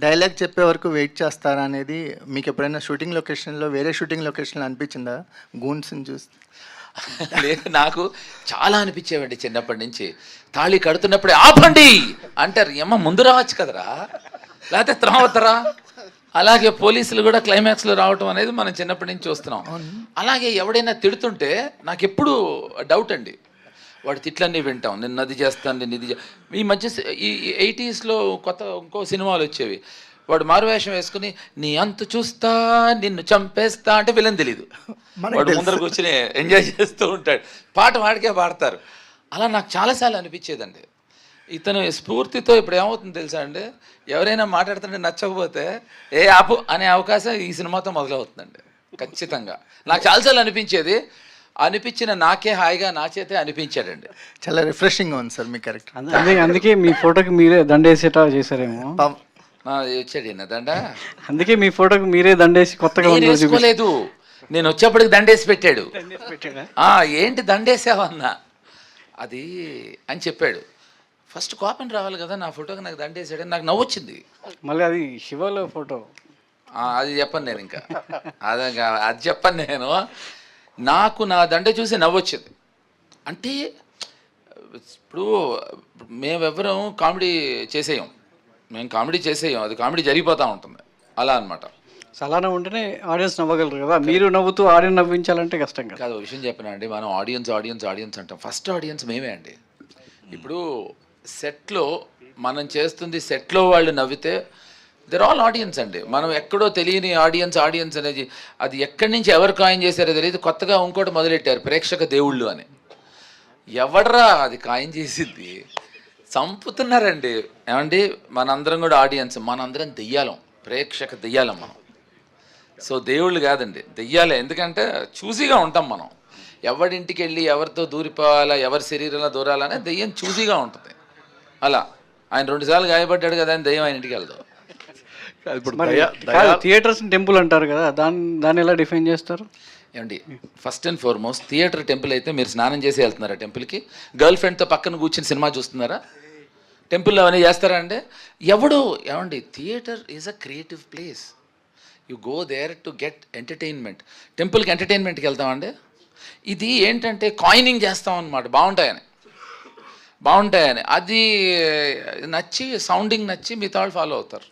Dialogue చెప్పే వరకు wait చేస్తారా అనేది మీకు ఎప్పుడైనా షూటింగ్ లొకేషన్లో వేరే షూటింగ్ లొకేషన్లో అనిపించిందా గూన్స్ని చూస్తే? లేదు, నాకు చాలా అనిపించేవండి చిన్నప్పటి నుంచి. తాళి కడుతున్నప్పుడే ఆపండి అంటారు, ఏమో ముందు రావచ్చు కదరా, లేకపోతే త్రావతరా. అలాగే పోలీసులు కూడా క్లైమాక్స్లో రావటం అనేది మనం చిన్నప్పటి నుంచి చూస్తున్నాం. అలాగే ఎవడైనా తిడుతుంటే నాకు ఎప్పుడు డౌట్ అండి, వాడు తిట్లన్నీ వింటాం, నేను అది చేస్తాను, నేను ఇది ఈ మధ్య ఈ 80sలో కొత్త ఇంకో సినిమాలు వచ్చేవి, వాడు మారువేషం వేసుకుని నీ అంతు చూస్తా నిన్ను చంపేస్తా అంటే విలన్ తెలీదు, వాడు ముందర కూర్చుని ఎంజాయ్ చేస్తూ ఉంటాడు, పాట వాడికే పాడతారు. అలా నాకు చాలాసార్లు అనిపించేదండి. ఇతను స్ఫూర్తితో ఇప్పుడు ఏమవుతుందో తెలుసా అండి, ఎవరైనా మాట్లాడుతుంటే నచ్చకపోతే ఏ ఆపు అనే అవకాశం ఈ సినిమాతో మొదలవుతుందండి ఖచ్చితంగా. నాకు చాలాసార్లు అనిపించిన నాకే హాయిగా నా చేతే అనిపించాడండి. చాలా రిఫ్రెషింగ్గా ఉంది సార్ మీ క్యారెక్టర్. అందుకే మీ ఫోటోకి మీరే దండేసేటా చేశారేమో. వచ్చాడు దండ, అందుకే మీ ఫోటోకి మీరే దండేసి కొత్తగా వేసుకోలేదు, నేను వచ్చేప్పటికి దండేసి పెట్టాడు. ఏంటి దండేసావన్నా అది అని చెప్పాడు. ఫస్ట్ కోపం రావాలి కదా, నా ఫోటోకి నాకు దండేసాడు, నాకు నవ్వొచ్చింది. మళ్ళీ అది శివలో ఫోటో, అది చెప్పను నేను, ఇంకా అది చెప్పను నేను. నాకు నా దండ చూసి నవ్వొచ్చింది. అంటే ఇప్పుడు మేమెవ్వరం కామెడీ చేసేయం, మేము కామెడీ చేసేయం, అది కామెడీ జరిగిపోతూ ఉంటుంది అలా అనమాట. అలానే ఉంటేనే ఆడియన్స్ నవ్వగలరు కదా, మీరు నవ్వుతూ ఆడియన్స్ నవ్వించాలంటే కష్టం కదా. కాదు, విషయం చెప్పినా అండి, మనం ఆడియన్స్ అంటాం, ఫస్ట్ ఆడియన్స్ మేమే అండి. ఇప్పుడు సెట్లో మనం చేస్తుంది, సెట్లో వాళ్ళు నవ్వితే దెర్ ఆల్ ఆడియన్స్ అండి. మనం ఎక్కడో తెలియని ఆడియన్స్ అనేది, అది ఎక్కడి నుంచి ఎవరు కాయిన్ చేశారో తెలియదు. కొత్తగా ఇంకోటి మొదలెట్టారు, ప్రేక్షక దేవుళ్ళు అని. ఎవడరా అది కాయిన్ చేసింది, చంపుతున్నారండి. ఏమండి, మనందరం కూడా ఆడియన్స్, మనందరం దెయ్యాలం, ప్రేక్షక దెయ్యాలం మనం. సో దేవుళ్ళు కాదండి, దెయ్యాలే. ఎందుకంటే చూసిగా ఉంటాం మనం, ఎవరింటికి వెళ్ళి ఎవరితో దూరిపోవాలా, ఎవరి శరీరంలో దూరాలనే దెయ్యం చూసిగా ఉంటుంది. అలా ఆయన 2 సార్లు గాయపడ్డాడు కదా అని దెయ్యం ఆయన ఇంటికి వెళ్దాం. థియేటర్స్ టెంపుల్ అంటారు కదా, దాన్ని ఎలా డిఫైన్ చేస్తారు? ఏమండి, first and foremost theatre temple అయితే మీరు స్నానం చేసి వెళ్తున్నారా టెంపుల్కి? గర్ల్ ఫ్రెండ్తో పక్కన కూర్చుని సినిమా చూస్తున్నారా? టెంపుల్లో అవన్నీ చేస్తారా అండి? ఏమండి, theatre is a creative place, you go there to get entertainment. టెంపుల్కి ఎంటర్టైన్మెంట్కి వెళ్తామండి. ఇది ఏంటంటే కాయినింగ్ చేస్తాం అన్నమాట, బాగుంటాయని అది నచ్చి, సౌండింగ్ నచ్చి మిగతా వాళ్ళు ఫాలో అవుతారు.